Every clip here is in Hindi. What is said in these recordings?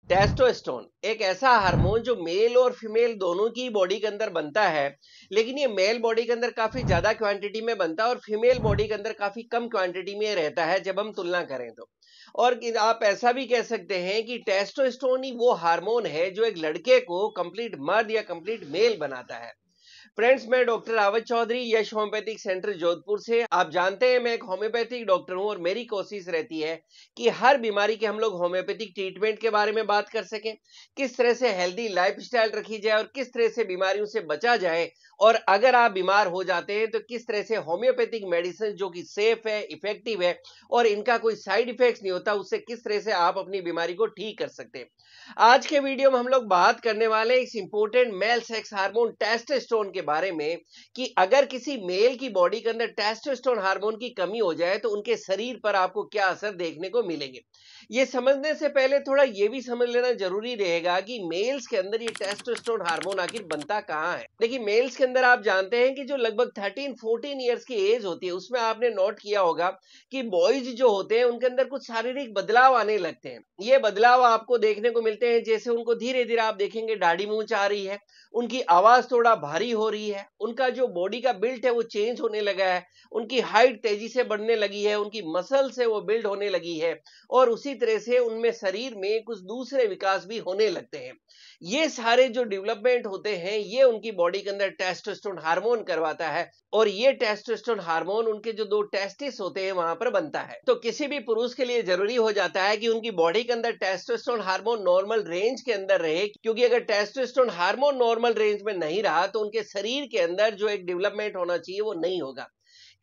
टेस्टोस्टेरोन एक ऐसा हार्मोन जो मेल और फीमेल दोनों की बॉडी के अंदर बनता है, लेकिन ये मेल बॉडी के अंदर काफी ज्यादा क्वांटिटी में बनता है और फीमेल बॉडी के अंदर काफी कम क्वांटिटी में रहता है जब हम तुलना करें तो। और आप ऐसा भी कह सकते हैं कि टेस्टोस्टेरोन ही वो हार्मोन है जो एक लड़के को कंप्लीट मर्द या कंप्लीट मेल बनाता है। फ्रेंड्स, मैं डॉक्टर रावत चौधरी, यश होम्योपैथिक सेंटर जोधपुर से। आप जानते हैं मैं एक होम्योपैथिक डॉक्टर हूं और मेरी कोशिश रहती है कि हर बीमारी के हम लोग होम्योपैथिक ट्रीटमेंट के बारे में बात कर सकें, किस तरह से हेल्दी लाइफस्टाइल रखी जाए और किस तरह से बीमारियों से बचा जाए। और अगर आप बीमार हो जाते हैं तो किस तरह से होम्योपैथिक मेडिसिन जो कि सेफ है, इफेक्टिव है और इनका कोई साइड इफेक्ट्स नहीं होता, उससे किस तरह से आप अपनी बीमारी को ठीक कर सकते हैं। आज के वीडियो में हम लोग बात करने वाले हैं इस important male sex hormone testosterone के बारे में कि अगर किसी मेल की बॉडी के अंदर टेस्टोस्टेरोन हार्मोन की कमी हो जाए तो उनके शरीर पर आपको क्या असर देखने को मिलेंगे। ये समझने से पहले थोड़ा ये भी समझ लेना जरूरी रहेगा कि मेल्स के अंदर ये टेस्टोस्टेरोन हार्मोन आखिर बनता कहाँ है। देखिए, मेल्स के अंदर आप जानते हैं कि जो लगभग 13-14 ईयर्स की एज होती है उसमें आपने नोट किया होगा कि बॉयज जो होते हैं उनके अंदर कुछ शारीरिक बदलाव आने लगते हैं। ये बदलाव आपको देखने को मिलते हैं, जैसे उनको धीरे धीरे आप देखेंगे दाढ़ी मूंछ आ रही है, उनकी आवाज थोड़ा भारी हो रही है, उनका जो बॉडी का बिल्ट है वो चेंज होने लगा है, उनकी हाइट तेजी से बढ़ने लगी है, उनकी मसल से वो बिल्ड होने लगी है और उसी तरह से उनमें शरीर में कुछ दूसरे विकास भी होने लगते हैं। ये सारे जो डेवलपमेंट होते हैं ये उनकी बॉडी के अंदर टेस्टोस्टेरोन हार्मोन करवाता है और ये टेस्टोस्टेरोन हार्मोन उनके जो दो टेस्टिस होते हैं वहां पर बनता है। तो किसी भी पुरुष के लिए जरूरी हो जाता है कि उनकी बॉडी के अंदर टेस्टोस्टेरोन हार्मोन नॉर्मल रेंज के अंदर रहे, क्योंकि अगर टेस्टोस्टेरोन हार्मोन नॉर्मल रेंज में नहीं रहा तो उनके शरीर के अंदर जो एक डेवलपमेंट होना चाहिए वो नहीं होगा।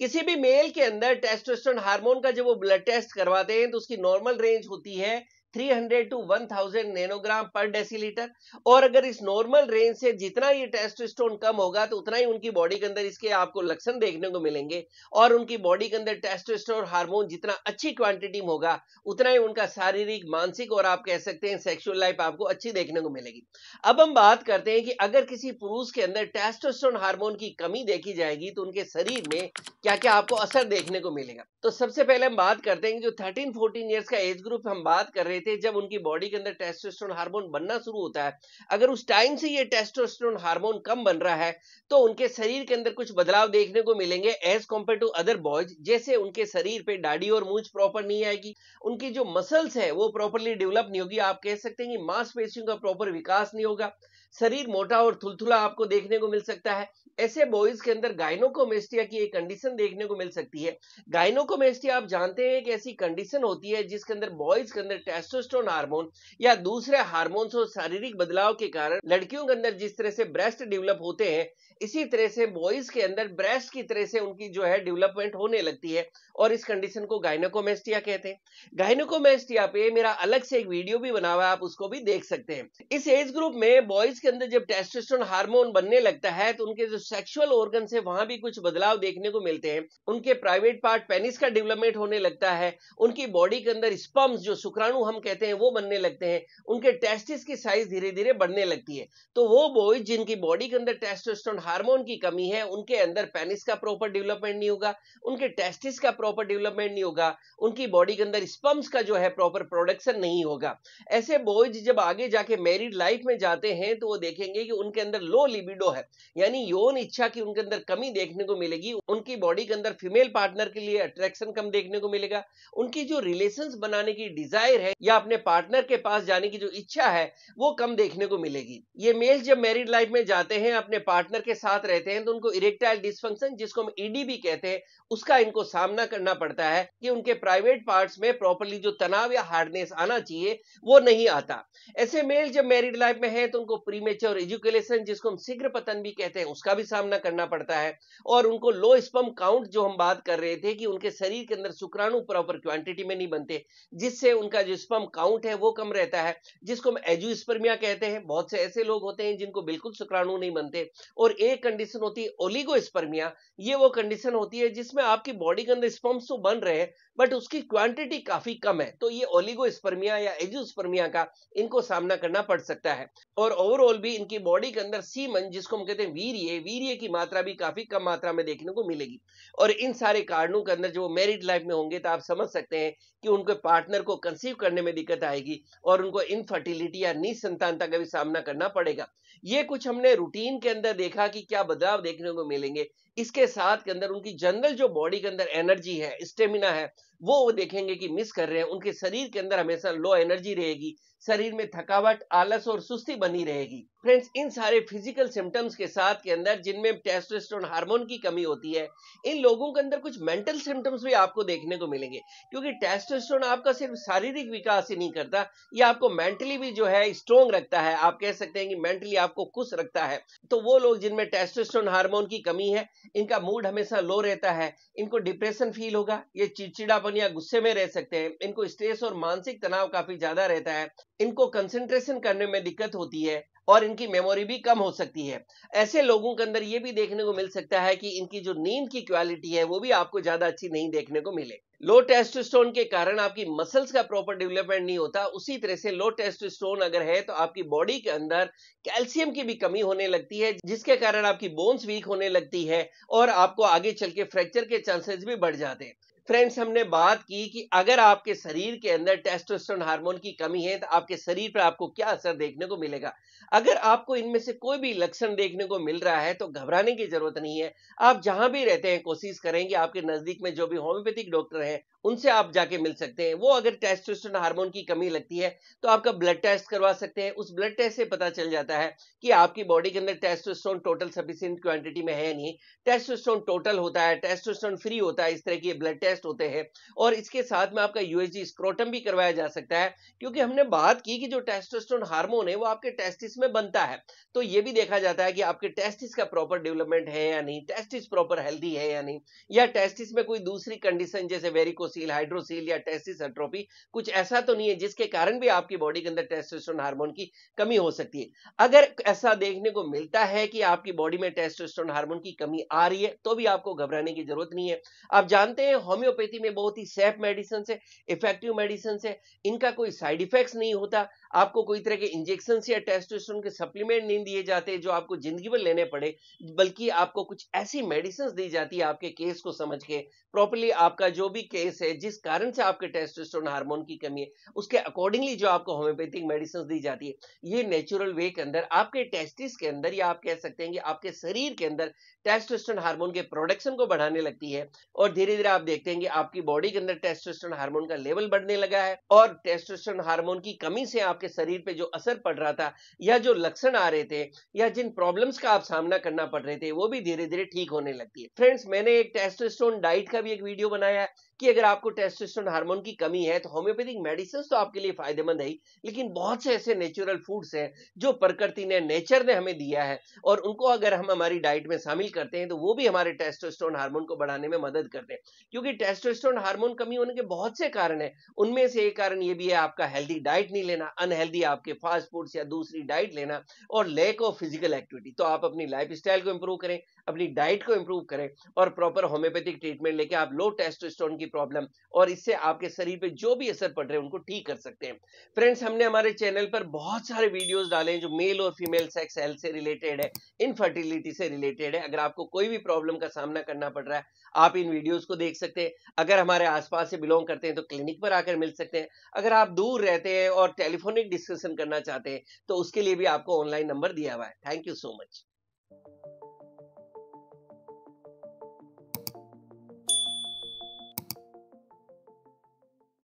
किसी भी मेल के अंदर टेस्टोस्टेरोन हार्मोन का जब वो ब्लड टेस्ट करवाते हैं तो उसकी नॉर्मल रेंज होती है 300 टू 1000 नैनोग्राम पर डेसीलीटर। और अगर इस नॉर्मल रेंज से जितना ये टेस्टोस्टेरोन कम होगा तो उतना ही उनकी बॉडी के अंदर इसके आपको लक्षण देखने को मिलेंगे और उनकी बॉडी के अंदर टेस्टोस्टेरोन हार्मोन जितना अच्छी क्वांटिटी में होगा उतना ही उनका शारीरिक, मानसिक और आप कह सकते हैं सेक्सुअल लाइफ आपको अच्छी देखने को मिलेगी। अब हम बात करते हैं कि अगर किसी पुरुष के अंदर टेस्टोस्टेरोन हार्मोन की कमी देखी जाएगी तो उनके शरीर में क्या क्या आपको असर देखने को मिलेगा। तो सबसे पहले हम बात करते हैं कि जो 13-14 इयर्स का एज ग्रुप हम बात कर रहे थे, जब उनकी बॉडी के अंदर टेस्टोस्टेरोन हार्मोन बनना शुरू होता है, अगर उस टाइम से ये टेस्टोस्टेरोन हार्मोन कम बन रहा है तो उनके शरीर के अंदर कुछ बदलाव देखने को मिलेंगे as compared to other boys. जैसे उनके शरीर पे दाढ़ी और मूंछ प्रॉपर नहीं आएगी, उनकी जो मसल्स है वो प्रॉपरली डेवलप नहीं होगी, आप कह सकते हैं कि मांसपेशियों का प्रॉपर विकास नहीं होगा, शरीर मोटा और थुलथुला आपको देखने को मिल सकता है। ऐसे बॉयज के अंदर गायनोकोमेस्टिया की एक कंडीशन देखने को मिल सकती है। गायनोकोमेस्टिया आप जानते हैं कि ऐसी कंडीशन होती है जिसके अंदर बॉयज के अंदर टेस्टोस्टेरोन हार्मोन या दूसरे हार्मोन्स और शारीरिक बदलाव के कारण लड़कियों के अंदर जिस तरह से ब्रेस्ट डेवलप होते हैं, इसी तरह से बॉयज के अंदर ब्रेस्ट की तरह से उनकी जो है डेवलपमेंट होने लगती है और इस कंडीशन को गायनोकोमेस्टिया कहते हैं। गायनोकोमेस्टिया पे मेरा अलग से एक वीडियो भी बना हुआ है, आप उसको भी देख सकते हैं। इस एज ग्रुप में बॉयज के अंदर जब टेस्टोस्टेरोन हार्मोन बनने लगता है तो उनके जो सेक्सुअल ऑर्गन है वहां भी कुछ बदलाव देखने को मिलते हैं। उनके प्राइवेट पार्ट पेनिस का डेवलपमेंट होने लगता है, उनकी बॉडी के अंदर स्पर्म्स जो शुक्राणु हम कहते हैं वो बनने लगते हैं, उनके टेस्टिस की साइज धीरे धीरे बढ़ने लगती है। तो वो बॉयज जिनकी बॉडी के अंदर टेस्टोस्टेरोन हार्मोन की कमी है उनके अंदर पेनिस का प्रॉपर डेवलपमेंट नहीं होगा, उनके टेस्टिस का प्रॉपर डेवलपमेंट नहीं होगा, उनकी बॉडी के अंदर स्पर्म्स का जो है प्रॉपर प्रोडक्शन नहीं होगा। ऐसे बॉयज जब आगे जाके मैरिड लाइफ में जाते हैं तो वो देखेंगे कि उनके अंदर लो लिबिडो है, यानी यौन इच्छा की उनके अंदर कमी देखने को मिलेगी। उनकी बॉडी के अंदर फीमेल पार्टनर के लिए अट्रैक्शन कम देखने को मिलेगा, उनकी जो रिलेशंस बनाने की डिजायर है या अपने पार्टनर के पास जाने की जो इच्छा है वो कम देखने को मिलेगी। ये मेल जब मैरिड लाइफ में जाते हैं, अपने पार्टनर के साथ रहते हैं, तो उनको इरेक्टाइल डिसफंक्शन जिसको हम ईडी भी कहते हैं उसका इनको सामना करना पड़ता है कि उनके प्राइवेट पार्ट्स में प्रॉपर्ली जो तनाव या हार्डनेस आना चाहिए वो नहीं आता। ऐसे मेल जब मैरिड लाइफ में है तो उनको प्रीमेच्योर इजैकुलेशन जिसको हम शीघ्र पतन भी कहते हैं उसका भी सामना करना पड़ता है और उनको लो स्पर्म काउंट जो हम बात कर रहे थे कि उनके शरीर के अंदर शुक्राणु प्रॉपर क्वांटिटी में नहीं बनते, जिससे उनका जो स्पर्म काउंट है वो कम रहता है, जिसको हम एजुस्पर्मिया कहते हैं। बहुत से ऐसे लोग होते हैं जिनको बिल्कुल शुक्राणु नहीं बनते। और एक कंडीशन होती है ओलिगोस्पर्मिया, ये वो कंडीशन होती है जिसमें आपकी बॉडी के अंदर स्पर्म्स तो बन रहे हैं बट उसकी क्वांटिटी काफी कम है, तो ये ओलिगोस्पर्मिया या एजियोस्पर्मिया का इनको सामना करना पड़ सकता है। और ओवरऑल भी इनकी बॉडी के अंदर सीमन, जिसको हम कहते हैं वीर्य, वीर्य की मात्रा भी काफी कम मात्रा में देखने को मिलेगी। और इन सारे कारणों के अंदर जो मैरिड लाइफ में होंगे तो आप समझ सकते हैं कि उनके पार्टनर को कंसीव करने में दिक्कत आएगी और उनको इनफर्टिलिटी या निसंतानता का भी सामना करना पड़ेगा। ये कुछ हमने रूटीन के अंदर देखा कि क्या बदलाव देखने को मिलेंगे। इसके साथ के अंदर उनकी जनरल जो बॉडी के अंदर एनर्जी है, स्टेमिना है, वो देखेंगे कि मिस कर रहे हैं। उनके शरीर के अंदर हमेशा लो एनर्जी रहेगी, शरीर में थकावट, आलस और सुस्ती बनी रहेगी। फ्रेंड्स, इन सारे फिजिकल सिम्टम्स के साथ के अंदर जिनमें टेस्टोस्टेरोन हार्मोन की कमी होती है, इन लोगों के अंदर कुछ मेंटल सिम्टम्स भी आपको देखने को मिलेंगे। क्योंकि टेस्टोस्टेरोन आपका सिर्फ शारीरिक विकास ही नहीं करता, ये आपको मेंटली भी जो है स्ट्रोंग रखता है। आप कह सकते हैं कि मेंटली आपको खुश रखता है। तो वो लोग जिनमें टेस्टोस्टेरोन हार्मोन की कमी है, इनका मूड हमेशा लो रहता है, इनको डिप्रेशन फील होगा, ये चिड़चिड़ापन या गुस्से में रह सकते हैं, इनको स्ट्रेस और मानसिक तनाव काफी ज्यादा रहता है, इनको कंसंट्रेशन करने में दिक्कत होती है और इनकी मेमोरी भी कम हो सकती है। ऐसे लोगों के अंदर ये भी देखने को मिल सकता है कि इनकी जो नींद की क्वालिटी है वो भी आपको ज्यादा अच्छी नहीं देखने को मिले। लो टेस्टोस्टेरोन के कारण आपकी मसल्स का प्रॉपर डेवलपमेंट नहीं होता। उसी तरह से लो टेस्टोस्टेरोन अगर है तो आपकी बॉडी के अंदर कैल्शियम की भी कमी होने लगती है, जिसके कारण आपकी बोन्स वीक होने लगती है और आपको आगे चल के फ्रैक्चर के चांसेस भी बढ़ जाते हैं। फ्रेंड्स, हमने बात की कि अगर आपके शरीर के अंदर टेस्टोस्टेरोन हार्मोन की कमी है तो आपके शरीर पर आपको क्या असर देखने को मिलेगा। अगर आपको इनमें से कोई भी लक्षण देखने को मिल रहा है तो घबराने की जरूरत नहीं है। आप जहां भी रहते हैं कोशिश करेंगे आपके नजदीक में जो भी होम्योपैथिक डॉक्टर हैं उनसे आप जाके मिल सकते हैं। वो अगर टेस्टोस्टेरोन हार्मोन की कमी लगती है तो आपका ब्लड टेस्ट करवा सकते हैं। उस ब्लड टेस्ट से पता चल जाता है कि आपकी बॉडी के अंदर टेस्टोस्टेरोन टोटल सफिशिएंट क्वांटिटी में है नहीं। टेस्टोस्टेरोन टोटल होता है, टेस्टोस्टेरोन फ्री होता है, इस तरह के ब्लड टेस्ट होते हैं। और इसके साथ में आपका यूएसजी स्क्रोटम भी करवाया जा सकता है, क्योंकि हमने बात की कि जो टेस्टोस्टेरोन हार्मोन है वो आपके टेस्टिस में बनता है। तो ये भी देखा जाता है कि आपके टेस्टिस का प्रॉपर डेवलपमेंट है या नहीं, टेस्टिस प्रॉपर हेल्दी है या नहीं, या टेस्टिस में कोई दूसरी कंडीशन जैसे वेरिकोसील, हाइड्रोसील या टेस्टिस एट्रोफी कुछ ऐसा तो नहीं है जिसके कारण भी आपकी बॉडी के अंदर टेस्टोस्टेरोन हार्मोन की कमी हो सकती है। अगर ऐसा देखने को मिलता है कि आपकी बॉडी में टेस्टोस्टेरोन हार्मोन की कमी आ रही है तो भी आपको घबराने की जरूरत नहीं है। आप जानते हैं होम्योपैथी में बहुत ही सेफ मेडिसिन है, इफेक्टिव मेडिसिन है, इनका कोई साइड इफेक्ट्स नहीं होता। आपको कोई तरह के इंजेक्शन या टेस्टोस्टेरोन के सप्लीमेंट नहीं दिए जाते जो आपको जिंदगी भर लेने पड़े, बल्कि आपको कुछ ऐसी मेडिसिन दी जाती है आपके केस को समझ के प्रॉपर्ली, आपका जो भी केस है जिस कारण से आपके टेस्टोस्टेरोन हार्मोन की कमी है उसके अकॉर्डिंगली जो आपको होम्योपैथिक मेडिसिन दी जाती है, ये नेचुरल वे के अंदर आपके टेस्टिस के अंदर, या आप कह सकते हैं कि आपके शरीर के अंदर टेस्टोस्टेरोन हार्मोन के प्रोडक्शन को बढ़ाने लगती है। और धीरे धीरे आप देखते हैं कि आपकी बॉडी के अंदर टेस्टोस्टेरोन हार्मोन का लेवल बढ़ने लगा है और टेस्टोस्टेरोन हार्मोन की कमी से आपके शरीर पे जो असर पड़ रहा था या जो लक्षण आ रहे थे या जिन प्रॉब्लम्स का आप सामना करना पड़ रहे थे वो भी धीरे धीरे ठीक होने लगती है। फ्रेंड्स, मैंने एक टेस्टोस्टेरोन डाइट का भी एक वीडियो बनाया है कि अगर आपको टेस्टोस्टेरोन हार्मोन की कमी है तो होम्योपैथिक मेडिसिन तो आपके लिए फायदेमंद है ही, लेकिन बहुत से ऐसे नेचुरल फूड्स हैं जो प्रकृति ने, नेचर ने हमें दिया है और उनको अगर हम हमारी डाइट में शामिल करते हैं तो वो भी हमारे टेस्टोस्टेरोन हार्मोन को बढ़ाने में मदद करते हैं। क्योंकि टेस्टोस्टेरोन हार्मोन कमी होने के बहुत से कारण हैं। उनमें से एक कारण ये भी है आपका हेल्दी डाइट नहीं लेना, अनहेल्दी आपके फास्ट फूड्स या दूसरी डाइट लेना और लैक ऑफ फिजिकल एक्टिविटी। तो आप अपनी लाइफस्टाइल को इंप्रूव करें, अपनी डाइट को इंप्रूव करें और प्रॉपर होम्योपैथिक ट्रीटमेंट लेके आप लो टेस्टोस्टेरोन की प्रॉब्लम और इससे आपके शरीर पे जो भी असर पड़ रहे हैं उनको ठीक कर सकते हैं। फ्रेंड्स, हमने हमारे चैनल पर बहुत सारे वीडियोस डाले हैं जो मेल और फीमेल सेक्स हेल्थ से रिलेटेड है, इनफर्टिलिटी से रिलेटेड है। अगर आपको कोई भी प्रॉब्लम का सामना करना पड़ रहा है आप इन वीडियोस को देख सकते हैं। अगर हमारे आसपास से बिलोंग करते हैं तो क्लिनिक पर आकर मिल सकते हैं। अगर आप दूर रहते हैं और टेलीफोनिक डिस्कशन करना चाहते हैं तो उसके लिए भी आपको ऑनलाइन नंबर दिया हुआ है। Thank you so much.